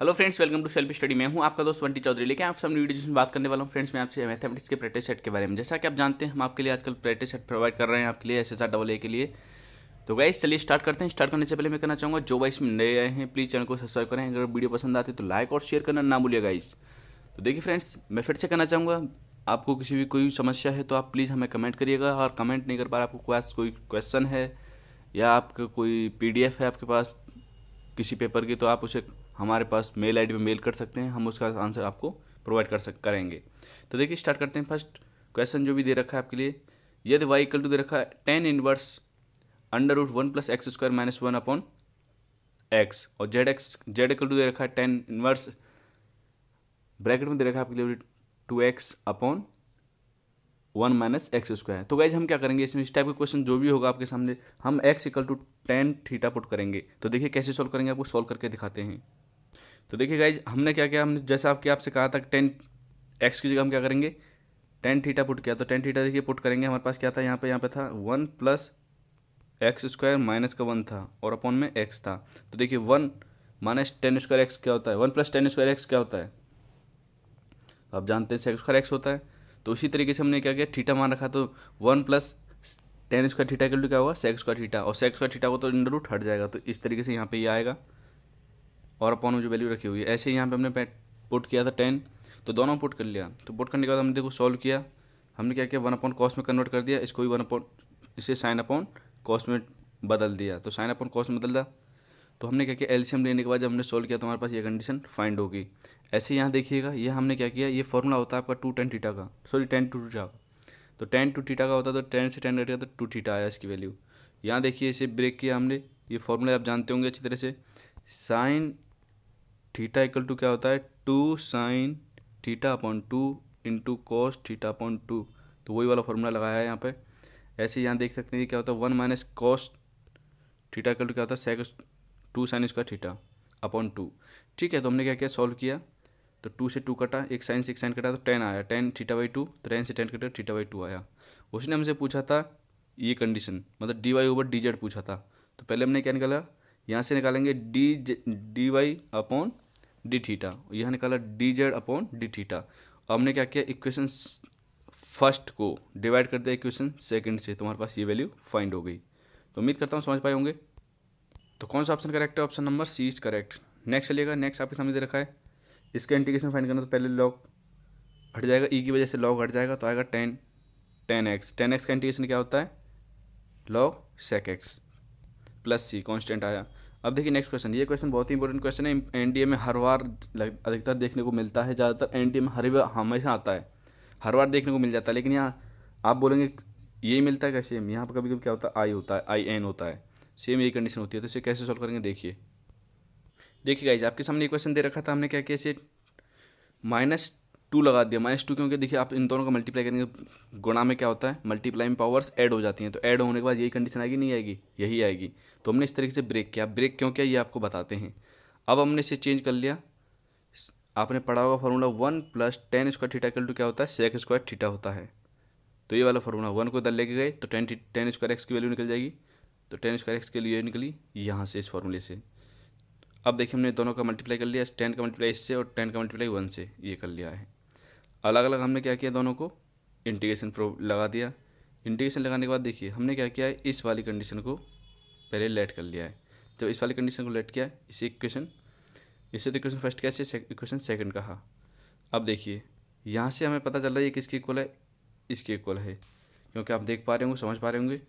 Hello friends, welcome to self study. मैं हूं आपका दोस्त बंटी चौधरी। लेकिन आप सामने वीडियो जिसमें बात करने वाला हूं फ्रेंड्स, मैं आपसे मैथमेटिक्स के प्रैक्टिस सेट के बारे में। जैसा कि आप जानते हैं, हम आपके लिए आजकल प्रैक्टिस सेट प्रोवाइड कर रहे हैं आपके लिए SSR AA के लिए। तो गाइस चलिए स्टार्ट करते हैं। स्टार्ट करने से पहले मैं कहना चाहूँगा, जो गाइस नए आए हैं प्लीज़ चैनल को सब्सक्राइब करें। अगर वीडियो पसंद आती है तो लाइक और शेयर करना ना भूलिएगा गाइस। तो देखिए फ्रेंड्स, मैं फिर से कहना चाहूँगा, आपको किसी भी कोई समस्या है तो आप प्लीज़ हमें कमेंट करिएगा। और कमेंट नहीं कर पा रहे, आपको कोई क्वेश्चन है या आपका कोई PDF है आपके पास किसी पेपर की, तो आप उसे हमारे पास मेल आईडी में मेल कर सकते हैं। हम उसका आंसर आपको प्रोवाइड करेंगे। तो देखिए स्टार्ट करते हैं। फर्स्ट क्वेश्चन जो भी दे रखा है आपके लिए, यदि y इक्वल टू दे रखा है tan inverse √1 + x² - 1 upon x, और z इक्वल टू दे रखा है tan इनवर्स ब्रैकेट में दे रखा है आपके लिए 2x अपॉन 1 - x²। तो गाइज हम क्या करेंगे, इसमें इस टाइप का क्वेश्चन जो भी होगा आपके सामने, हम x equal to tan theta put करेंगे। तो देखिए कैसे सॉल्व करेंगे, आपको सॉल्व करके दिखाते हैं। तो देखिए गाइज हमने क्या किया, हमने जैसा आपसे कहा था tan x की जगह हम क्या करेंगे, tan थीटा पुट किया। तो tan थीटा देखिए पुट करेंगे, हमारे पास क्या था यहाँ पे था 1 + x² माइनस का 1 था और अपॉन में x था। तो देखिए 1 - tan² x क्या होता है, 1 + tan² x क्या होता है, तो आप जानते हैं sec² x होता है। तो उसी तरीके से हमने क्या किया, थीटा मान रखा, तो 1 + tan² थीटा इक्वल टू क्या होगा, sec² थीटा, और sec² थीटा को तो अंडर रूट हट जाएगा। तो इस तरीके से यहाँ पे ये आएगा और अपॉन में जो वैल्यू रखी हुई है, ऐसे ही यहाँ पे हमने पुट किया था 10। तो दोनों पुट कर लिया। तो पुट करने के बाद हमने देखो सॉल्व किया। हमने क्या किया, 1/cos में कन्वर्ट कर दिया, इसको भी इसे sin/cos में बदल दिया। तो sin/cos में बदल दिया। तो हमने क्या किया, एलसीएम लेने के बाद जब हमने सॉल्व किया तो हमारे पास ये कंडीशन फाइंड होगी। ऐसे यहाँ देखिएगा, ये हमने क्या किया, ये फॉर्मूला होता है आपका 2 tan थीटा का, सॉरी tan 2 थीटा का। तो tan 2 थीटा का होता है, तो tan से tan कटेगा तो 2 थीटा आया इसकी वैल्यू। यहाँ देखिए इसे ब्रेक किया हमने, ये फॉर्मूला आप जानते होंगे अच्छी तरह से। साइन थीटा इक्वल टू क्या होता है, 2 sin theta upon 2 into cos theta upon 2। तो वही वाला फॉर्मूला लगाया है यहाँ पे। ऐसे यहाँ देख सकते हैं क्या होता है, 1 - cos थीटा इक्वल टू क्या होता है, 2 sin² थीटा अपॉन 2। ठीक है, तो हमने क्या किया, सॉल्व किया। तो 2 से 2 कटा, एक साइन से एक साइन कटा, तो 10 आया, tan θ/2। तो tan से tan कटा, θ/2 आया। उसने हमसे पूछा था ये कंडीशन, मतलब dy/dz पूछा था। तो पहले हमने क्या निकाला, यहाँ से निकालेंगे dy/d⁻θ, यहाँ निकाला dz/dθ। अब हमने क्या किया, इक्वेशन फर्स्ट को डिवाइड कर दिया इक्वेशन सेकंड से, तो हमारे पास ये वैल्यू फाइंड हो गई। तो उम्मीद करता हूँ समझ पाए होंगे। तो कौन सा ऑप्शन करेक्ट है, option number C is correct. Next चलिएगा। नेक्स्ट आपके सामने दे रखा है, इसका इंटीग्रेशन फाइंड करना। तो पहले लॉग हट जाएगा, ई की वजह से लॉग हट जाएगा, तो आएगा tan x। tan x का इंटीग्रेशन क्या होता है, log sec x प्लस सी, कॉन्स्टेंट आया। अब देखिए नेक्स्ट क्वेश्चन, ये क्वेश्चन बहुत ही इंपॉर्टेंट क्वेश्चन है। एनडीए में हर बार अधिकतर देखने को मिलता है, ज़्यादातर एनडीए में हमेशा आता है, हर बार देखने को मिल जाता है। लेकिन यहाँ आप बोलेंगे यही मिलता है क्या, सेम यहाँ पर कभी कभी क्या होता है, आई होता है, IN होता है, सेम यही कंडीशन होती है। तो इसे कैसे सॉल्व करेंगे, देखिए गाइज आपके सामने ये क्वेश्चन दे रखा था। हमने क्या किया, इसे -2 लगा दिया। -2 क्योंकि देखिए आप इन दोनों का मल्टीप्लाई करेंगे, गुणा में क्या होता है, मल्टीप्लाई पावर्स ऐड हो जाती हैं। तो ऐड होने के बाद यही कंडीशन आएगी, नहीं आएगी, यही आएगी। तो हमने इस तरीके से ब्रेक किया। ब्रेक क्यों किया ये आपको बताते हैं। अब हमने इसे चेंज कर लिया। आपने पढ़ा होगा formula 1 + tan² theta equal to क्या होता है, sec² थीटा होता है। तो ये वाला फॉर्मूला 1 को इधर लेके गए तो tan² x की वैल्यू निकल जाएगी। तो tan² x के लिए निकली यहाँ से, इस फॉर्मूले से। अब देखिए हमने दोनों का मल्टीप्लाई कर लिया, tan का मल्टीप्लाई इससे और tan का मल्टीप्लाई 1 से, ये कर लिया है। अलग अलग हमने क्या किया, दोनों को इंटीग्रेशन लगा दिया। इंटीग्रेशन लगाने के बाद देखिए हमने क्या किया है, इस वाली कंडीशन को पहले लेट कर लिया है। जब इस वाली कंडीशन को लेट किया, इसे तो इक्वेशन फर्स्ट कैसे, इक्वेशन सेकंड कहा। अब देखिए यहाँ से हमें पता चल रहा है ये किसके इक्वल है, इसके इक्वल है, क्योंकि आप देख पा रहे होंगे, समझ पा रहे होंगे।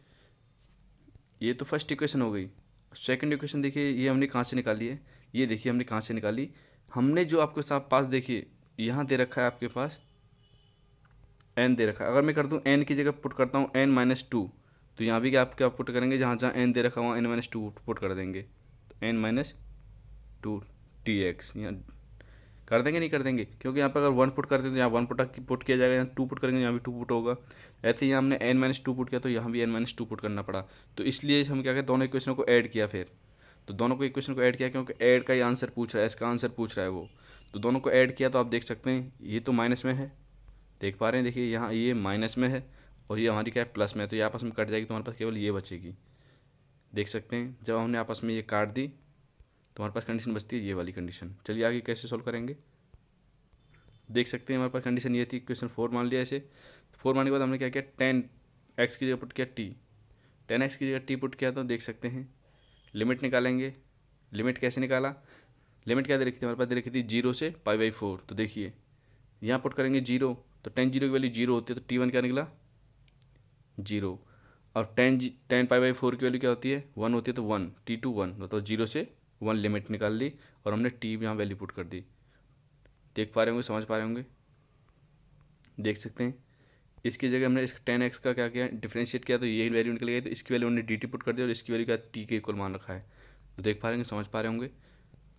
ये तो फर्स्ट इक्वेशन हो गई। सेकंड इक्वेशन देखिए, ये हमने कहाँ से निकाली है, ये देखिए हमने कहाँ से निकाली। हमने जो आपके साथ पास देखिए यहाँ दे रखा है आपके पास n दे रखा है। अगर मैं कर दूँ n की जगह पुट करता हूँ n-2, तो यहाँ भी क्या पुट करेंगे, जहाँ जहाँ n दे रखा हुआ n-2 पुट कर देंगे। तो n-2 dx यहाँ कर देंगे, नहीं कर देंगे, क्योंकि यहाँ पर अगर 1 पुट करते हैं तो यहाँ 1 पुट किया जाएगा, यहाँ 2 पुट करेंगे यहाँ भी 2 पुट होगा। ऐसे ही हमने n-2 पुट किया तो यहाँ भी n-2 पुट करना पड़ा। तो इसलिए हम क्या कहते, दोनों इक्वेशन को ऐड किया। फिर तो दोनों को इक्वेशन को ऐड किया, क्योंकि ऐड का ही आंसर पूछ रहा है, इसका आंसर पूछ रहा है वो। तो दोनों को ऐड किया तो आप देख सकते हैं ये तो माइनस में है, देख पा रहे हैं, देखिए यहाँ ये माइनस में है और ये हमारी क्या है, प्लस में है। तो ये आपस में कट जाएगी, तो हमारे पास केवल ये बचेगी। देख सकते हैं जब हमने आपस में ये काट दी तो हमारे पास कंडीशन बचती है ये वाली कंडीशन। चलिए आगे कैसे सॉल्व करेंगे, देख सकते हैं हमारे पास कंडीशन ये थी, इक्वेशन 4 मान लिया ऐसे। 4 मानने के बाद हमने क्या किया, 10x की जगह पुट किया t, 10x की जगह t पुट किया तो देख सकते हैं लिमिट निकालेंगे। लिमिट कैसे निकाला, लिमिट क्या दे रखी थी हमारे पास, दे रखी थी 0 से π/4। तो देखिए यहाँ पुट करेंगे 0, तो 10 0 की वैल्यू 0 होती है, तो t1 क्या निकला 0, और 10 π/4 की वैल्यू क्या होती है 1 होती है, तो 1 t2 1, तो 0 से 1 लिमिट निकाल ली और हमने t यहाँ वैल्यू पुट कर दी। देख पा रहे होंगे, समझ पा रहे होंगे, देख सकते हैं इसकी जगह हमने इस 10x का क्या किया, डिफ्रेंशिएट किया तो यही वैल्यू निकल गई, तो इसकी वैल्यू हमने dt पुट कर दिया और इसकी वैल्यू क्या t के इक्वल मान रखा है। तो देख पा रहे होंगे, समझ पा रहे होंगे।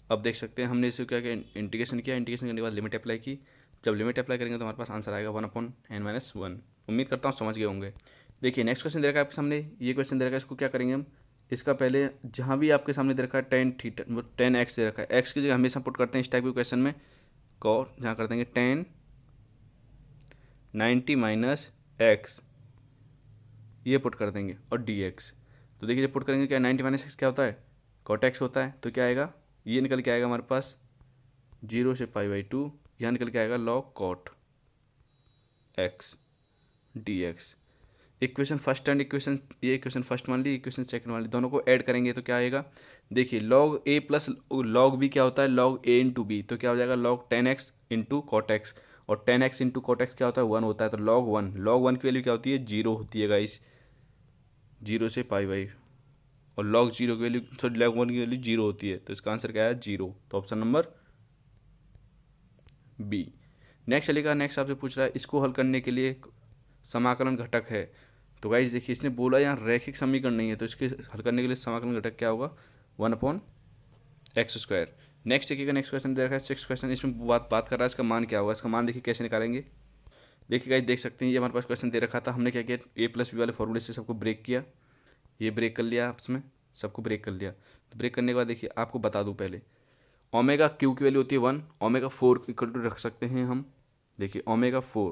अब देख सकते हैं हमने इसे क्या किया, इंटीग्रेशन किया, इंटीग्रेशन करने के बाद लिमिट अप्लाई की। जब लिमिट अप्लाई करेंगे तो हमारे पास आंसर आएगा 1/n-1। उम्मीद करता हूँ समझ गए होंगे। देखिए नेक्स्ट क्वेश्चन दे रखा है आपके सामने, ये क्वेश्चन दे रखा है, इसको क्या करेंगे हम, इसका पहले जहाँ भी आपके सामने दे रखा है 10x दे रखा है, x की जगह हमेशा पुट करते हैं इस टाइप के क्वेश्चन में, और जहाँ कर देंगे 10 90 - x ये पुट कर देंगे और dx। तो देखिए जब पुट करेंगे क्या 90 - x क्या होता है, cot x होता है, तो क्या आएगा, ये निकल के आएगा हमारे पास 0 से π/2, यहाँ निकल के आएगा log cot x dx। Equation first and equation, ये इक्वेशन फर्स्ट मान ली, इक्वेशन सेकंड मान ली, दोनों को ऐड करेंगे तो क्या आएगा, देखिए log a plus log b क्या होता है, log a इंटू b, तो क्या हो जाएगा log 10x into cot x, और 10x इंटू cot x क्या होता है 1 होता है, तो log 1 की वैल्यू क्या होती है 0 होती है गाइस, 0 से π/, और log 0 की वैल्यू, सॉरी log 1 की वैल्यू 0 होती है, तो इसका आंसर क्या है 0, तो ऑप्शन नंबर बी। नेक्स्ट चलेगा, नेक्स्ट आपसे पूछ रहा है इसको हल करने के लिए समाकलन घटक है। तो गाइस देखिए इसने बोला यहाँ रैखिक समीकरण नहीं है, तो इसके हल करने के लिए समाकलन घटक क्या होगा 1/x²। नेक्स्ट देखिएगा, नेक्स्ट क्वेश्चन दे रखा है 6 क्वेश्चन, इसमें बात कर रहा है इसका मान क्या होगा, इसका मान देखिए कैसे निकालेंगे। देखिए गाइस देख सकते हैं ये हमारे पास क्वेश्चन दे रखा था, हमने क्या किया a+b वाले फॉर्मूले से सबको ब्रेक किया, ये ब्रेक कर लिया आपस में, सबको ब्रेक कर लिया। तो ब्रेक करने के बाद देखिए आपको बता दूं पहले, ओमेगा क्यू की वैल्यू होती है 1, ओमेगा 4 इक्वल टू रख सकते हैं हम, देखिए ओमेगा 4,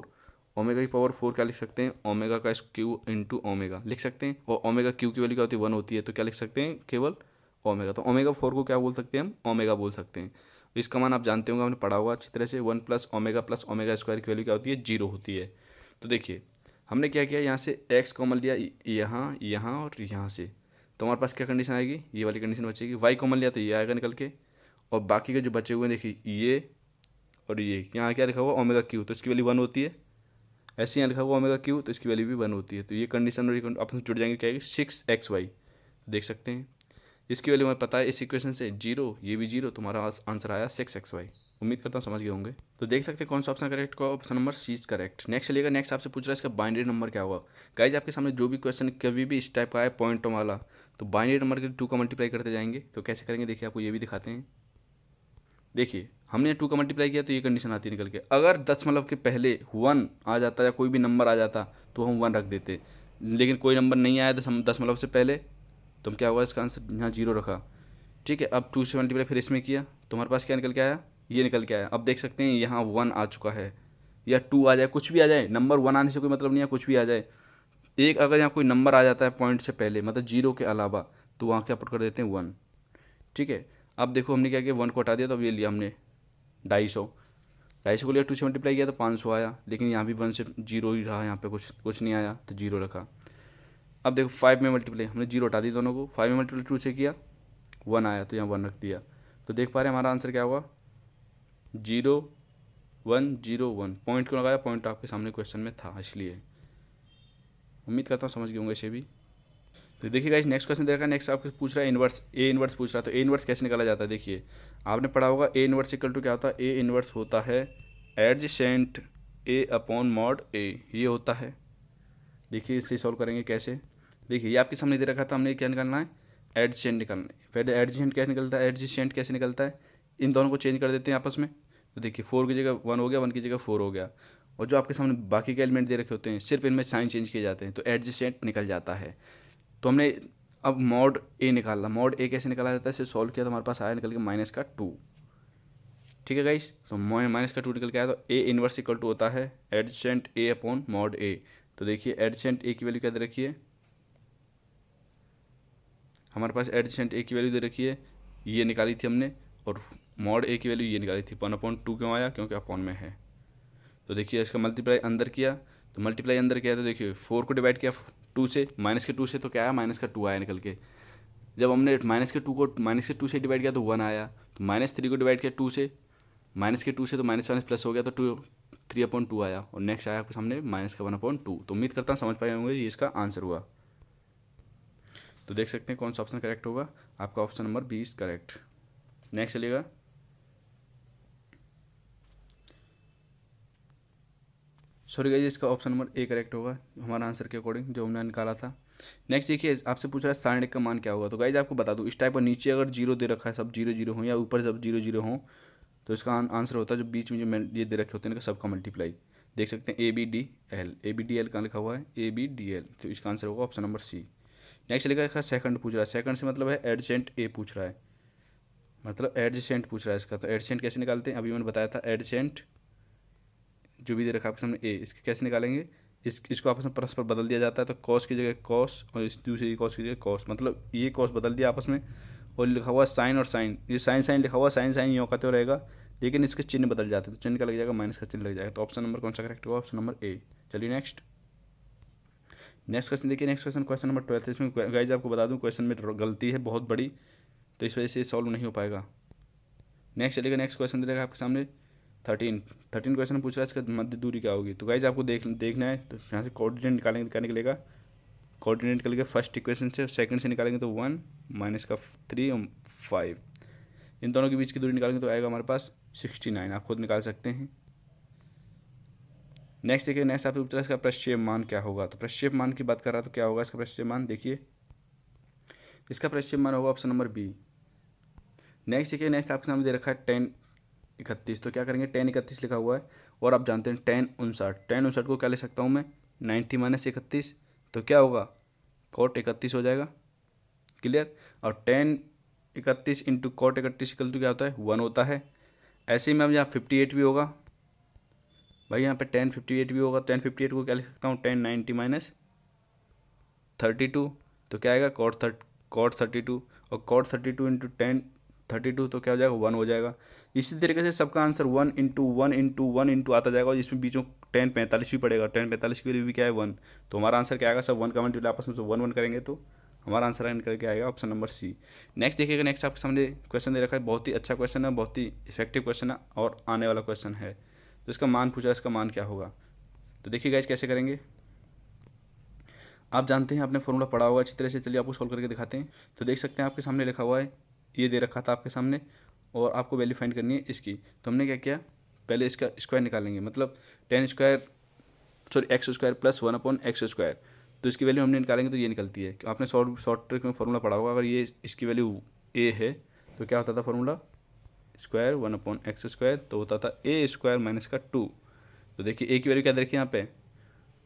ओमेगा की पावर 4 क्या लिख सकते हैं, ओमेगा का क्यू इंटू ओमेगा लिख सकते हैं, और ओमेगा क्यू की वैल्यू क्या होती है 1 होती है, तो क्या लिख सकते हैं केवल ओमेगा, तो ओमेगा 4 को क्या बोल सकते हैं हम, ओमेगा बोल सकते हैं। इसका मान आप जानते होंगे, आपने पढ़ा होगा अच्छी तरह से, 1 प्लस ओमेगा² की वैल्यू क्या होती है 0 होती है। तो देखिए हमने क्या किया, यहाँ से x कॉमन लिया, यहाँ यहाँ और यहाँ से, तो हमारे पास क्या कंडीशन आएगी, ये वाली कंडीशन बचेगी। y कॉमन लिया तो ये आएगा निकल के, और बाकी के जो बचे हुए हैं देखिए ये और ये, यहाँ क्या लिखा हुआ ओमेगा क्यू, तो इसकी वैल्यू 1 होती है, ऐसे यहाँ लिखा हुआ ओमेगा क्यू, तो इसकी वैल्यू भी 1 होती है, तो ये कंडीशन और अपन जुड़ जाएंगे, क्या आएगी 6xy। देख सकते हैं इसकी वैल्यू हमें पता है इस इक्वेशन से 0, ये भी 0, तुम्हारा आंसर आया 6xy। उम्मीद करता हूँ समझ गए होंगे। तो देख सकते हैं कौन सा ऑप्शन करेक्ट होगा, option number C is correct. Next चलिएगा, नेक्स्ट आपसे पूछ रहा है इसका बाइनरी नंबर क्या होगा। गाइज आपके सामने जो भी क्वेश्चन कभी भी इस टाइप का आए पॉइंटों वाला, तो बाइनरी नंबर के 2 का मल्टीप्लाई करते जाएंगे। तो कैसे करेंगे देखिए, आपको ये भी दिखाते हैं। देखिए हमने 2 का मल्टीप्लाई किया तो ये कंडीशन आती है निकल के, अगर दशमलव के पहले 1 आ जाता या कोई भी नंबर आ जाता तो हम 1 रख देते, लेकिन कोई नंबर नहीं आया दशमलव से पहले, तो हम क्या होगा इसका आंसर यहाँ 0 रखा। ठीक है, अब 2 से मल्टीप्लाई फिर इसमें किया तो हमारे पास क्या निकल के आया, ये निकल के आया। अब देख सकते हैं यहाँ 1 आ चुका है, या 2 आ जाए, कुछ भी आ जाए, नंबर 1 आने से कोई मतलब नहीं है, कुछ भी आ जाए। एक अगर यहाँ कोई नंबर आ जाता है पॉइंट से पहले, मतलब 0 के अलावा, तो वहाँ क्या पुट कर देते हैं 1। ठीक है, अब देखो हमने क्या किया, 1 को हटा दिया, तो अब ये लिया हमने 250 को लिया, 2 से मल्टीप्लाई किया तो 500 आया, लेकिन यहाँ भी 1 से 0 ही रहा, यहाँ पे कुछ नहीं आया, तो 0 रखा। अब देखो 5 में मल्टीप्लाई, हमने 0 हटा दी दोनों को, 5 में मल्टीप्लाई 2 से किया 1 आया, तो यहाँ 1 रख दिया। तो देख पा रहे हैं हमारा आंसर क्या हुआ 0 1 0 1। पॉइंट क्यों लगाया, पॉइंट आपके सामने क्वेश्चन में था इसलिए। उम्मीद करता हूँ समझ गए होंगे इसे भी। तो देखिए गाइस नेक्स्ट क्वेश्चन देखा, नेक्स्ट आपको पूछ रहा है इनवर्स, ए इनवर्स पूछ रहा है। तो ए इनवर्स कैसे निकाला जाता है, देखिए आपने पढ़ा होगा ए इनवर्स इक्वल टू क्या होता है, ए इनवर्स होता है एडजेसेंट ए अपॉन मॉड ए, ये होता है। देखिए इसे सॉल्व करेंगे कैसे, देखिए ये आपके सामने दे रखा था, हमने क्या निकालना है एडजेसेंट निकालना है। पहले एडजेसेंट कैसे निकलता है, एडजेसेंट कैसे निकलता है, इन दोनों को चेंज कर देते हैं आपस में। तो देखिए 4 की जगह 1 हो गया, 1 की जगह 4 हो गया, और जो आपके सामने बाकी के एलिमेंट दे रखे होते हैं सिर्फ इनमें साइन चेंज किए जाते हैं, तो एडजेसेंट निकल जाता है। तो हमने अब मॉड ए निकाला, मॉड ए कैसे निकाला जाता है, इसे सॉल्व किया तो हमारे पास आया निकल के -2। ठीक है गाइस, तो -2 निकल के आया, तो ए इनवर्स इक्वल टू होता है एडजेसेंट ए अपॉन मॉड ए। तो देखिए एडजेसेंट ए की वैल्यू क्या दे रखी है, हमारे पास एडजेसेंट ए की वैल्यू दे रखी है ये निकाली थी हमने, और मॉड ए की वैल्यू ये निकाली थी। 1/2 क्यों आया? क्योंकि अपॉन में है। तो देखिए इसका मल्टीप्लाई अंदर किया, तो मल्टीप्लाई अंदर किया तो देखिए 4 को डिवाइड किया 2 से, -2 से, तो क्या आया? -2 आया निकल के। जब हमने -2 को -2 से डिवाइड किया तो 1 आया। तो -3 को डिवाइड किया 2 से, -2 से, तो माइनस प्लस हो गया, तो 3/2 आया। और नेक्स्ट आया आपके सामने -1/2। तो उम्मीद करता हूँ समझ पाए होंगे, ये इसका आंसर हुआ। तो देख सकते हैं कौन सा ऑप्शन करेक्ट होगा। आपका ऑप्शन नंबर 20 करेक्ट। नेक्स्ट चलिएगा, सॉरी गाइस, इसका ऑप्शन नंबर ए करेक्ट होगा हमारा आंसर के अकॉर्डिंग जो हमने निकाला था। नेक्स्ट देखिए, आपसे पूछ रहा है sin का मान क्या होगा। तो गाइस आपको बता दूं, इस टाइप का नीचे अगर 0 दे रखा है, सब 0 0 हो, या ऊपर सब 0 0 हो, तो इसका आंसर होता है जो बीच में जो ये दे रखे होते हैं सबका मल्टीप्लाई। देख सकते हैं ABDL कहाँ लिखा हुआ है? ABDL। तो इसका आंसर होगा ऑप्शन नंबर सी। नेक्स्ट चलेगा, सेकंड पूछ रहा है। सेकंड से मतलब है एडजेंट ए पूछ रहा है, मतलब एडजेंट पूछ रहा है इसका। तो एडजेंट कैसे निकालते हैं? अभी मैंने बताया था, एडजेंट जो भी दे रखा है आपके सामने ए, इसके कैसे निकालेंगे? इसको आपस में परस्पर बदल दिया जाता है। तो कॉस की जगह कॉस, और इस दूसरी कॉस की जगह कॉस, मतलब ये कॉस बदल दिया आपस में, और लिखा हुआ साइन और साइन, ये साइन लिखा हुआ, साइन यूँ कहते रहेगा, लेकिन इसके चिन्ह बदल जाते हैं। तो चिन्ह का लग जाएगा, माइनस का चिन्ह लग जाएगा। तो ऑप्शन नंबर कौन सा करेक्ट होगा? Option number A. चलिए नेक्स्ट क्वेश्चन देखिए। Next question number 12। इसमें गाइज आपको बता दूं, क्वेश्चन में गलती है बहुत बड़ी, तो इस वजह से सॉल्व नहीं हो पाएगा। नेक्स्ट चलेगा, नेक्स्ट क्वेश्चन दे रहेगा आपके सामने 13 क्वेश्चन पूछ रहा है, इसका मध्य दूरी क्या होगी। तो गाइज आपको देखना है। तो यहाँ से कोऑर्डिनेट निकालेंगे, क्या निकलेगा? कोऑर्डिनेट निकलेगा फर्स्ट इक्वेशन से, सेकंड से निकालेंगे तो 1 -3 और 5, इन दोनों के बीच की दूरी निकालेंगे तो आएगा हमारे पास 69। आप खुद निकाल सकते हैं। नेक्स्ट देखिए, नेक्स्ट आपसे पूछ रहा है इसका प्रक्षेप मान क्या होगा। तो प्रक्षेप मान की बात कर रहा है, तो क्या होगा इसका प्रक्षेप मान? देखिए इसका प्रक्षेप मान होगा ऑप्शन नंबर बी। नेक्स्ट देखिए, नेक्स्ट आपके सामने दे रखा है 1031। तो क्या करेंगे? 1031 लिखा हुआ है, और आप जानते हैं 1059 को क्या ले सकता हूँ मैं? 90 - 31, तो क्या होगा? cot 31 हो जाएगा। क्लियर? और 1031 इंटू cot 31 इक्वल टू क्या होता है? 1 होता है। ऐसे ही मैम यहाँ 58 भी होगा भाई, यहाँ पे 1058 भी होगा। 1058 को क्या लिख सकता हूँ? 1090 - 32, तो क्या आएगा? cot 32, और cot 32 इंटू 1032, तो क्या हो जाएगा? 1 हो जाएगा। इसी तरीके से सबका आंसर 1 इंटू 1 इंटू 1 इंटू आता जाएगा, और इसमें बीचों 1045 भी पड़ेगा। 1045 की वैल्यू भी क्या है? 1। तो हमारा आंसर क्या आएगा? सब 1 का मल्टीप्लाई आपस में 1 करेंगे, तो हमारा आंसर निकल के आएगा ऑप्शन नंबर सी। नेक्स्ट देखिएगा, नेक्स्ट आपके सामने क्वेश्चन दे रखा है, बहुत ही अच्छा क्वेश्चन है, बहुत ही इफेक्टिव क्वेश्चन है, और आने वाला क्वेश्चन है। तो इसका मान पूछा, इसका मान क्या होगा। तो देखिए गाइस कैसे करेंगे, आप जानते हैं, आपने फॉर्मूला पढ़ा होगा अच्छी तरह से। चलिए आपको सॉल्व करके दिखाते हैं। तो देख सकते हैं आपके सामने लिखा हुआ है, ये दे रखा था आपके सामने, और आपको वैल्यू फाइंड करनी है इसकी। तो हमने क्या किया, पहले इसका स्क्वायर निकालेंगे, मतलब x² + 1/x²। तो इसकी वैल्यू हमने निकालेंगे तो ये निकलती है। आपने शॉर्ट ट्रिक में फॉर्मूला पढ़ा होगा, अगर ये इसकी वैल्यू a है तो क्या होता था फॉर्मूला? स्क्वायर 1/x², तो होता था a² - 2। तो देखिए a की वैल्यू क्या देखिए यहाँ पे?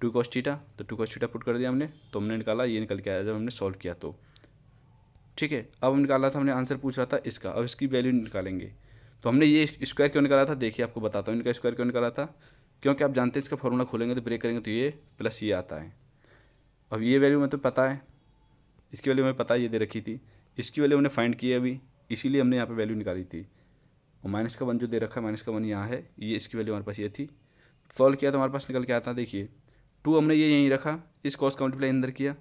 2 cos थीटा। तो 2 cos थीटा पुट कर दिया हमने, तो हमने निकाला, ये निकल के आया जब हमने सॉल्व किया तो। ठीक है, अब हम निकाला था, हमने आंसर पूछ रहा था इसका, अब इसकी वैल्यू निकालेंगे। तो हमने ये स्क्वायर क्यों निकाला था? देखिए आपको बताता हूँ इनका स्क्वायर क्यों निकाला था। क्योंकि आप जानते हैं इसका फॉर्मूला खोलेंगे तो ब्रेक करेंगे तो ये प्लस ये आता है। अब ये वैल्यू में तो पता है, इसकी वैल्यू हमें पता है, ये दे रखी थी। इसकी वैल्यू हमने फाइंड की है अभी, इसीलिए हमने यहाँ पर वैल्यू निकाली थी। और -1 जो दे रखा है, -1 यहाँ है, ये इसकी वैल्यू हमारे पास ये थी। सॉल्व किया तो हमारे पास निकल के आता है, देखिए 2 हमने ये यहीं रखा, इस कॉस का मल्टीप्लाई अंदर किया,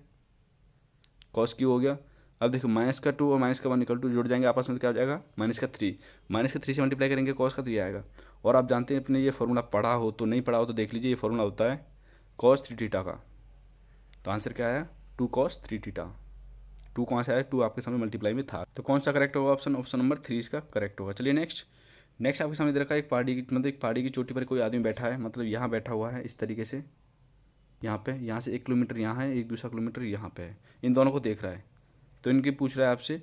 कॉस क्यू हो गया। अब देखो -2 और -1 इक्वल टू जुड़ जाएंगे आपस में, तो क्या हो जाएगा? -3 से मल्टीप्लाई करेंगे कॉस का, तो ये आएगा। और आप जानते हैं अपने ये फॉर्मूला पढ़ा हो तो नहीं पढ़ा हो तो देख लीजिए, ये फॉर्मूला होता है cos 3 थीटा का। तो आंसर क्या आया? 2 cos 3 थीटा। 2 कहाँ से आया? 2 आपके सामने मल्टीप्लाई में था। तो कौन सा करेक्ट होगा? ऑप्शन नंबर 3 इसका करेक्ट होगा। चलिए नेक्स्ट आपके सामने दे रखा है, एक पहाड़ी की चोटी पर कोई आदमी बैठा है, मतलब यहाँ बैठा हुआ है इस तरीके से, यहाँ से 1 किलोमीटर यहाँ है, एक दूसरा किलोमीटर यहाँ पे है, इन दोनों को देख रहा है। तो इनकी पूछ रहा है आपसे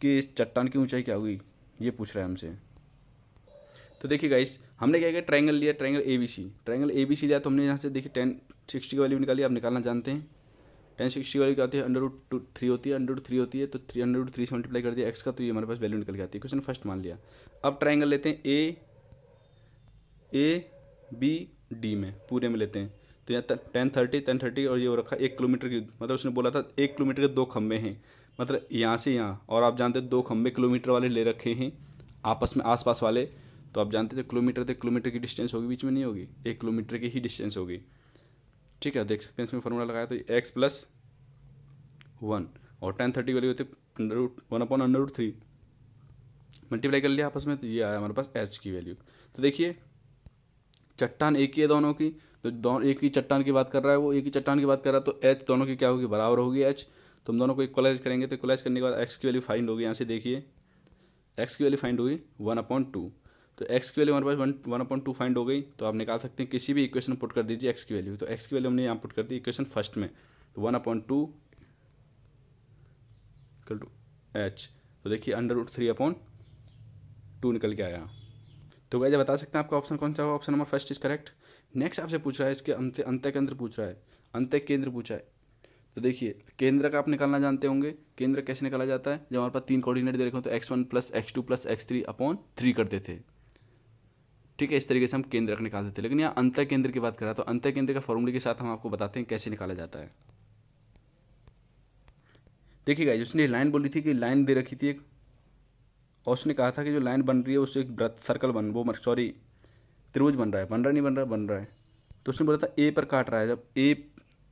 कि इस चट्टान की ऊंचाई क्या होगी, ये पूछ रहा है हमसे। तो देखिए गाइस, हमने क्या किया, ट्रायंगल लिया, ट्रायंगल ABC लिया। तो हमने यहाँ से देखिए 1060 की वैल्यू निकाली, आप निकालना जानते हैं। 1060 की वैल्यू क्या होती है? √3 होती है, √3 होती है। तो 3 से मल्टीप्लाई कर दिया x का, तो ये हमारे पास वैल्यू निकल के आती है। क्वेश्चन फर्स्ट मान लिया। अब ट्रायंगल लेते हैं ABD में, पूरे में लेते हैं। तो यहाँ 1030 और ये हो रखा 1 किलोमीटर की, मतलब उसने बोला था 1 किलोमीटर के 2 खंबे हैं, मतलब यहाँ से यहाँ, और आप जानते हैं 2 खंबे किलोमीटर वाले ले रखे हैं आपस में आसपास वाले, तो आप जानते थे किलोमीटर की डिस्टेंस होगी, बीच में नहीं होगी, 1 किलोमीटर की ही डिस्टेंस होगी। ठीक है, देख सकते हैं इसमें फॉर्मूला लगाया तो x+1 और tan 30 वैल्यू होती है √1/√3, मल्टीप्लाई कर लिया आपस में, तो ये आया हमारे पास h की वैल्यू। तो देखिए चट्टान एक ही है दोनों की, तो दोनों एक ही चट्टान की बात कर रहा है, वो एक ही चट्टान की बात कर रहा है, तो h दोनों की क्या होगी, बराबर होगी h। तो हम दोनों को इक्वलाइज करेंगे, तो इक्वलाइज करने के बाद x की वैल्यू फाइंड होगी। यहाँ से देखिए x की वैल्यू फाइंड होगी 1/2, तो x की वैल्यू हमारे पास 1/2 फाइंड हो गई। तो आप निकाल सकते हैं किसी भी इक्वेशन में पुट कर दीजिए x की वैल्यू, तो x की वैल्यू हमने यहाँ पुट कर दी इक्वेशन फर्स्ट में, तो 1/2 इक्वल टू h, तो देखिए √3/2 निकल के आया। तो गाइस बता सकते हैं आपका ऑप्शन कौन सा होगा, option number first is correct. Next आपसे पूछ रहा है इसके अंत्य केंद्र पूछ रहा है, अंत्य केंद्र पूछा है। तो देखिए केंद्र का आप निकालना जानते होंगे, केंद्र कैसे निकाला जाता है, जब हमारे पास 3 कोऑर्डिनेट दे रखे हो तो x1 + x2 + x3/3 करते थे। ठीक है, इस तरीके से हम केंद्र का निकालते थे। लेकिन यहाँ अंत्य केंद्र की बात कर रहा है, तो अंत्य केंद्र का फॉर्मूले के साथ हम आपको बताते हैं कैसे निकाला जाता है। देखिए गाइस, उसने लाइन बोली थी कि लाइन दे रखी थी एक, और उसने कहा था कि जो लाइन बन रही है उससे एक वृत्त सर्कल त्रिभुज बन रहा है, बन रहा है। तो उसने बोला था ए पर काट रहा है, जब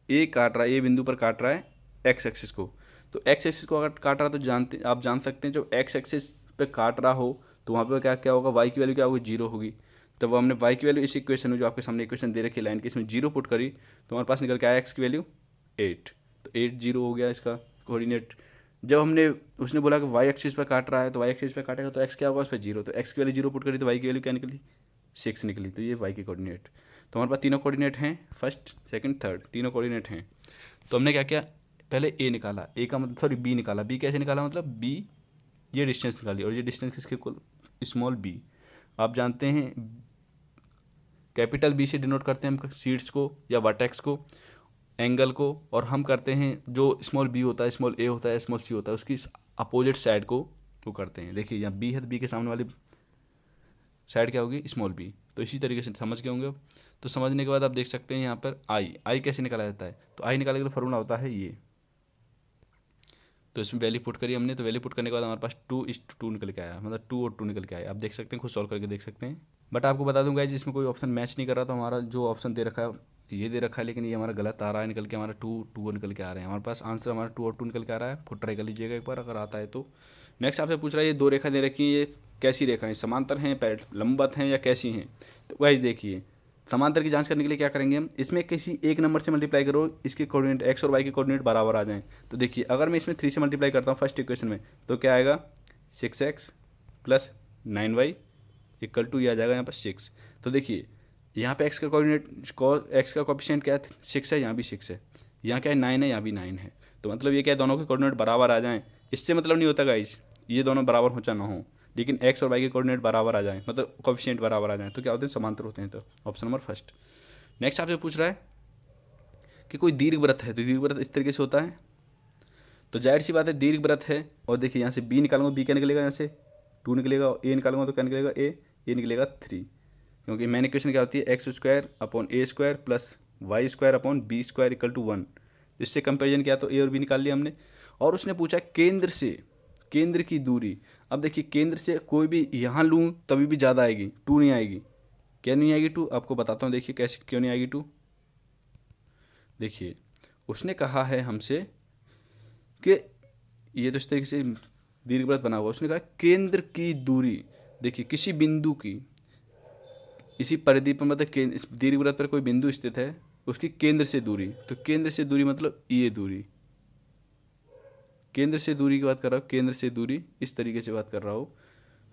ए काट रहा है, ए बिंदु पर काट रहा है एक्स एक्सिस को, तो एक्स एक्सिस को अगर काट रहा है तो आप जान सकते हैं जब एक्स एक्सिस पे काट रहा हो तो वहाँ पे क्या क्या होगा, वाई की वैल्यू क्या होगी, 0 होगी। तब हमने वाई की वैल्यू इस इक्वेशन में, जो आपके सामने इक्वेशन दे रखी है लाइन की, इसमें 0 पुट करी तो हमारे पास निकल के आया एक्स की वैल्यू 8, तो 8 0 हो गया इसका कोऑर्डिनेट। जब उसने बोला कि वाई एक्सिस पे काट रहा है, तो वाई एक्सिस पे काटेगा तो एक्स क्या होगा उस पर 0, तो एक्स की वैल्यू 0 पुट करी तो वाई की वैल्यू क्या निकली, 6 निकली। तो ये वाई के कोऑर्डिनेट, तो हमारे पास तीनों कोऑर्डिनेट हैं, फर्स्ट सेकंड थर्ड तीनों कोऑर्डिनेट हैं। तो हमने क्या किया, पहले ए निकाला, ए का मतलब सॉरी बी निकाला, बी कैसे निकाला, मतलब बी ये डिस्टेंस निकाली, और ये डिस्टेंस किसके इक्वल, स्मॉल बी। आप जानते हैं कैपिटल बी से डिनोट करते हैं हम शीट्स को या वर्टेक्स को, एंगल को, और हम करते हैं जो स्मॉल बी होता है, स्मॉल ए होता है, स्मॉल सी होता है, उसकी अपोजिट साइड को वो करते हैं। देखिए यहाँ बी है तो बी के सामने वाली साइड क्या होगी, स्मॉल बी। तो इसी तरीके से समझ गए होंगे अब। तो समझने के बाद आप देख सकते हैं यहाँ पर आई कैसे निकाला जाता है, तो आई निकालने के लिए फॉर्मूला होता है ये। तो इसमें वैल्यू पुट करी हमने, तो वैल्यू पुट करने के बाद हमारे पास 2:2 निकल के आया, मतलब 2 और 2 निकल के आया। आप देख सकते हैं, खुद सॉल्व करके देख सकते हैं। बट आपको बता दूंगा इसमें कोई ऑप्शन मैच नहीं कर रहा, तो हमारा जो ऑप्शन दे रखा है ये दे रखा है, लेकिन ये हमारा गलत आ रहा है, निकल के हमारा 2 निकल के आ रहे हैं। हमारे पास आंसर हमारा 2 और 2 निकल के आ रहा है, खुद ट्राई कर लीजिएगा एक बार अगर आता है तो। नेक्स्ट आपसे पूछ रहा है ये 2 रेखा दे रखी है, ये कैसी रेखा है, समांतर हैं, लंबवत हैं या कैसी हैं। तो गाइस देखिए समांतर की जांच करने के लिए क्या करेंगे हम, इसमें किसी एक नंबर से मल्टीप्लाई करो, इसके कोऑर्डिनेट एक्स और वाई के कोऑर्डिनेट बराबर आ जाएं। तो देखिए अगर मैं इसमें 3 से मल्टीप्लाई करता हूँ फर्स्ट इक्वेशन में, तो क्या आएगा 6x + 9y इक्वल टू ये आ जाएगा यहाँ पर 6। तो देखिए यहाँ पे एक्स का कोऑर्डिनेट एक्स का कोएफिशिएंट क्या है 6 है, यहाँ भी 6 है, यहाँ क्या है 9 है, यहाँ भी 9 है। तो मतलब ये क्या है, दोनों के कोऑर्डिनेट बराबर आ जाएं। इससे मतलब नहीं होता गाइस ये दोनों बराबर हो चाहे ना हो, लेकिन एक्स और वाई के कोऑर्डिनेट बराबर आ जाएं, मतलब कोएफिशिएंट बराबर आ जाएं, तो क्या होते हैं, समांतर होते हैं। तो ऑप्शन नंबर फर्स्ट। नेक्स्ट आपसे पूछ रहा है कि कोई दीर्घवृत्त है, तो दीर्घवृत्त इस तरीके से होता है। तो जाहिर सी बात है दीर्घवृत्त है, और देखिए यहाँ से बी निकालूंगा, बी क्या निकलेगा, यहाँ से 2 निकलेगा, और ए निकालूंगा तो क्या निकलेगा, ए निकलेगा 3, क्योंकि मैंने क्वेश्चन क्या होती है x² / a² + y² / b² = 1। इससे कंपेरिजन किया तो ए और बी निकाल लिया हमने। और उसने पूछा केंद्र की दूरी। अब देखिए केंद्र से कोई भी यहाँ लूँ तभी भी ज़्यादा आएगी, 2 नहीं आएगी। क्या नहीं आएगी 2, आपको बताता हूँ, देखिए कैसे क्यों नहीं आएगी 2। देखिए उसने कहा है हमसे कि ये तो इस तरीके से दीर्घवृत्त बना हुआ, उसने कहा केंद्र की दूरी, देखिए किसी बिंदु की इसी परिधि पर, मतलब इस दीर्घवृत्त पर कोई बिंदु स्थित है, उसकी केंद्र से दूरी, तो केंद्र से दूरी मतलब ये दूरी, केंद्र से दूरी की बात कर रहा हूँ, केंद्र से दूरी इस तरीके से बात कर रहा हूँ।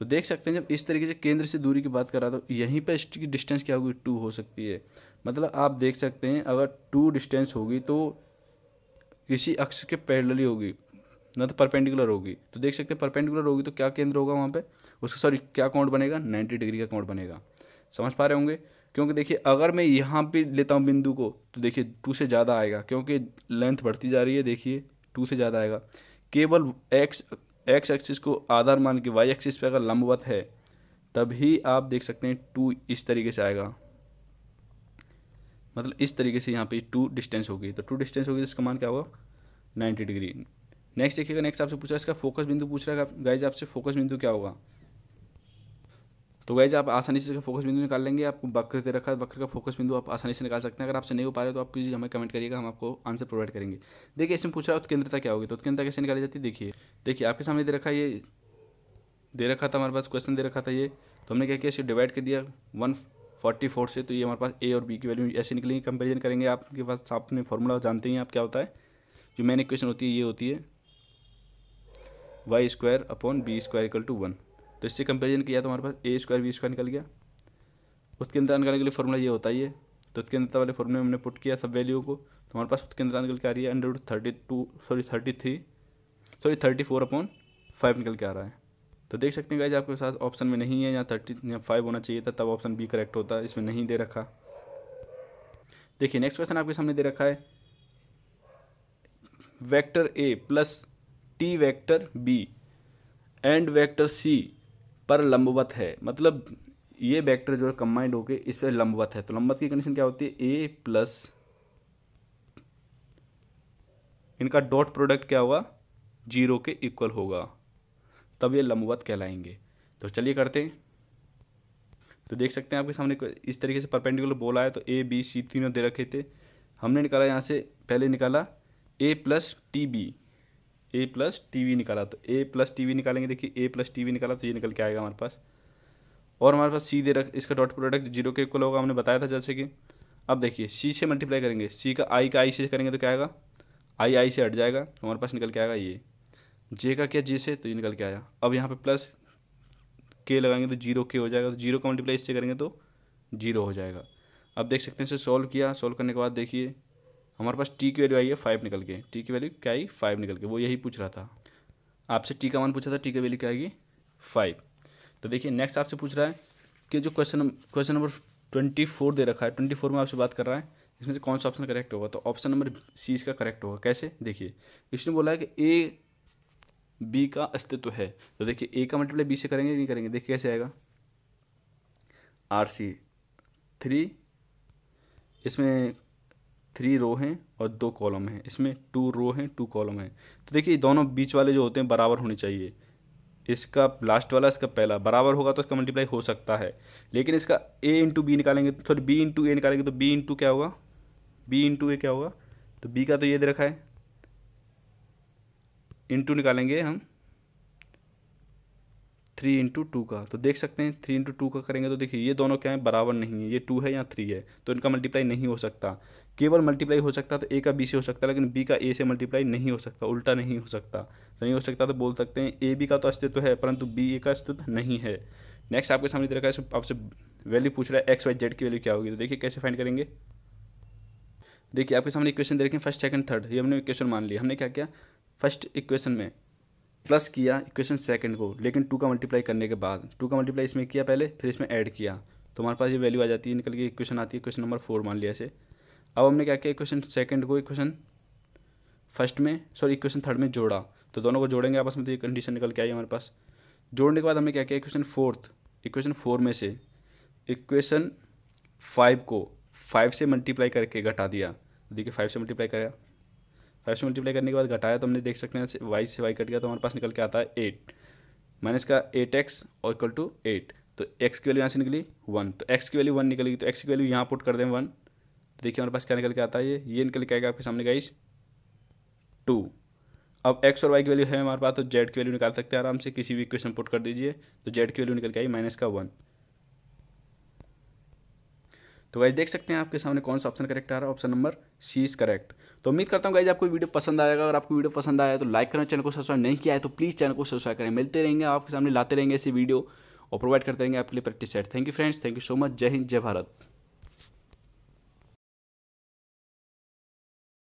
तो देख सकते हैं जब इस तरीके से केंद्र से दूरी की बात कर रहा तो यहीं पर इसकी डिस्टेंस क्या होगी, 2 हो सकती है। मतलब आप देख सकते हैं अगर 2 डिस्टेंस होगी तो किसी अक्ष के पैरेलली होगी, ना तो परपेंडिकुलर होगी। तो देख सकते हैं परपेंडिकुलर होगी तो क्या केंद्र होगा वहाँ पे, उसका सॉरी क्या कोण बनेगा, 90 डिग्री का कोण बनेगा। समझ पा रहे होंगे, क्योंकि देखिए अगर मैं यहाँ पे लेता हूँ बिंदु को तो देखिए 2 से ज़्यादा आएगा, क्योंकि लेंथ बढ़ती जा रही है, देखिए 2 से ज़्यादा आएगा। केवल एक्स एक्सिस को आधार मान के वाई एक्सिस पे अगर लंबवत है तभी आप देख सकते हैं 2 इस तरीके से आएगा, मतलब इस तरीके से यहाँ पे 2 डिस्टेंस होगी। तो 2 डिस्टेंस होगी तो इसका मान क्या होगा, 90 डिग्री। नेक्स्ट देखिएगा, नेक्स्ट आपसे पूछ रहा है इसका फोकस बिंदु पूछ रहा है गाइज आपसे, फोकस बिंदु क्या होगा। तो गाइज आप आसानी से इसका फोकस बिंदु निकाल लेंगे। आपको वक्र दे रखा है, वक्र का फोकस बिंदु आप आसानी से निकाल सकते हैं। अगर आपसे नहीं हो पा रहे तो आप प्लीज़ हमें कमेंट करिएगा, हम आपको आंसर प्रोवाइड करेंगे। देखिए इसमें पूछ रहा है उत्केंद्रता क्या होगी, तो उत्केंद्रता कैसे निकाली जाती है। देखिए आपके सामने दे रखा है, ये दे रखा था हमारे पास, क्वेश्चन दे रखा था ये, तो हमने क्या किया, इसे डिवाइड कर दिया 144 से। तो ये हमारे पास ए और बी की वैल्यू ऐसे निकलेंगे। कंपेरिजन करेंगे, आपके पास आपने फॉर्मूला जानते ही आप क्या होता है, जो मेन इक्वेशन होती है ये होती है y²/b² = 1। तो इससे कंपेरिजन किया तो हमारे पास a² b² निकल गया। उत्केंद्रता निकालने के लिए फॉर्मूला ये होता ही है। तो उत्केंद्रता वाले फॉर्मूले में हमने पुट किया सब वैल्यू को, तो हमारे पास उत्केंद्रता निकल के आ रही है 34/5 निकल के आ रहा है। तो देख सकते हैं गाइस आपके पास ऑप्शन में नहीं है, यहाँ 35 होना चाहिए था, तब ऑप्शन बी करेक्ट होता है, इसमें नहीं दे रखा। देखिए नेक्स्ट क्वेश्चन आपके सामने दे रखा है, vector A plus t vector B and vector C पर लंबवत है। मतलब ये वेक्टर जो है कंबाइंड होके इस पर लंबवत है। तो लंबवत की कंडीशन क्या होती है, ए प्लस इनका डॉट प्रोडक्ट क्या होगा, 0 के इक्वल होगा, तब ये लंबवत कहलाएंगे। तो चलिए करते हैं। तो देख सकते हैं आपके सामने इस तरीके से परपेंडिकुलर बोला है, तो ए बी सी तीनों दे रखे थे। हमने निकाला यहाँ से, पहले निकाला ए प्लस टी बी निकाला। तो ए प्लस टी बी निकालेंगे, देखिए ए प्लस टी बी निकाला तो ये निकल के आएगा हमारे पास। और हमारे पास सी दे रख, इसका डॉट प्रोडक्ट 0 के इक्वल होगा, हमने बताया था जैसे कि। अब देखिए सी से मल्टीप्लाई करेंगे, सी का आई से करेंगे तो क्या आएगा, आई से हट जाएगा, तो हमारे पास निकल के आएगा ये। जे का क्या, जे से, तो ये निकल के आया। अब यहाँ पे प्लस के लगाएंगे तो 0 के हो जाएगा, तो 0 का मल्टीप्लाई इससे करेंगे तो 0 हो जाएगा। अब देख सकते हैं इसे सॉल्व किया, सॉल्व करने के बाद देखिए हमारे पास टी की वैल्यू आई है 5 निकल के। टी की वैल्यू क्या आई, 5 निकल के। वो यही पूछ रहा था आपसे, टी का मान पूछा था, टी की वैल्यू क्या आएगी 5। तो देखिए नेक्स्ट आपसे पूछ रहा है कि जो क्वेश्चन नंबर 24 दे रखा है, 24 में आपसे बात कर रहा है, इसमें से कौन सा ऑप्शन करेक्ट होगा। तो ऑप्शन नंबर सी इसका करेक्ट होगा। कैसे, देखिए इसने बोला है कि ए बी का अस्तित्व है। तो देखिए ए का मल्टीप्लाई बी से करेंगे नहीं करेंगे, देखिए कैसे आएगा, RC 3, इसमें 3 रो हैं और 2 कॉलम हैं, इसमें 2 रो हैं 2 कॉलम हैं। तो देखिए दोनों बीच वाले जो होते हैं बराबर होने चाहिए। इसका लास्ट वाला इसका पहला बराबर होगा तो इसका मल्टीप्लाई हो सकता है, लेकिन इसका a इंटू बी निकालेंगे, सॉरी b इंटू ए निकालेंगे तो b इंटू क्या होगा, b इंटू ए क्या होगा। तो b का तो ये दे रखा है, इंटू निकालेंगे हम 3 इंटू 2 का। तो देख सकते हैं 3 इंटू 2 का करेंगे तो देखिए ये दोनों क्या है, बराबर नहीं है, ये 2 है या 3 है, तो इनका मल्टीप्लाई नहीं हो सकता। केवल मल्टीप्लाई हो सकता तो a का b से हो सकता है, लेकिन b का a से मल्टीप्लाई नहीं हो सकता, उल्टा नहीं हो सकता। तो नहीं हो सकता तो बोल सकते हैं a b का तो अस्तित्व है परंतु b a का अस्तित्व नहीं है। नेक्स्ट आपके सामने तरह का आपसे वैल्यू पूछ रहा है x y z की वैल्यू क्या होगी। तो देखिए कैसे फाइंड करेंगे। देखिए आपके सामने इक्वेशन दे रखे हैं, फर्स्ट सेकंड थर्ड, ये हमने इक्वेशन मान लिया। हमने क्या किया, फर्स्ट इक्वेशन में प्लस किया इक्वेशन सेकंड को, लेकिन 2 का मल्टीप्लाई करने के बाद 2 का मल्टीप्लाई इसमें किया पहले, फिर इसमें ऐड किया, तो हमारे पास ये वैल्यू आ जाती है, निकल के इक्वेशन आती है, इक्वेशन नंबर 4 मान लिया इसे। अब हमने क्या किया, इक्वेशन सेकंड को इक्वेशन फर्स्ट में, सॉरी इक्वेशन थर्ड में जोड़ा, तो दोनों को जोड़ेंगे आपस में तो ये कंडीशन निकल के आई हमारे पास। जोड़ने के बाद हमने क्या किया, इक्वेशन 4 में से इक्वेशन 5 को 5 से मल्टीप्लाई करके घटा दिया। देखिए 5 से मल्टीप्लाई कराया, 5 से मल्टीप्लाई करने के बाद घटाया, तो हमने देख सकते हैं y से y कट गया, तो हमारे पास निकल के आता है 8 माइनस का 8x और इक्वल टू 8। तो x की वैल्यू यहाँ से निकली 1, तो x की वैल्यू 1 निकलेगी, तो x की वैल्यू यहाँ पुट कर दें 1, तो देखिए हमारे पास क्या निकल के आता है, ये निकल के आएगा आपके सामने गाइस 2। अब x और y की वैल्यू है हमारे पास, तो z की वैल्यू निकाल सकते हैं आराम से, किसी भी इक्वेशन पुट कर दीजिए, तो z की वैल्यू निकल के आई माइनस का 1। तो गाइस देख सकते हैं आपके सामने कौन सा ऑप्शन करेक्ट आ रहा है, option number C is correct. तो उम्मीद करता हूँ गाइस आपको वीडियो पसंद आएगा। अगर आपको वीडियो पसंद आया तो लाइक करना, चैनल को सब्सक्राइब नहीं किया है तो प्लीज़ चैनल को सब्सक्राइब करें। मिलते रहेंगे आपके सामने, लाते रहेंगे ऐसी वीडियो और प्रोवाइड करते रहेंगे आपके लिए practice set. Thank you friends, thank you so much. जय हिंद, जय भारत।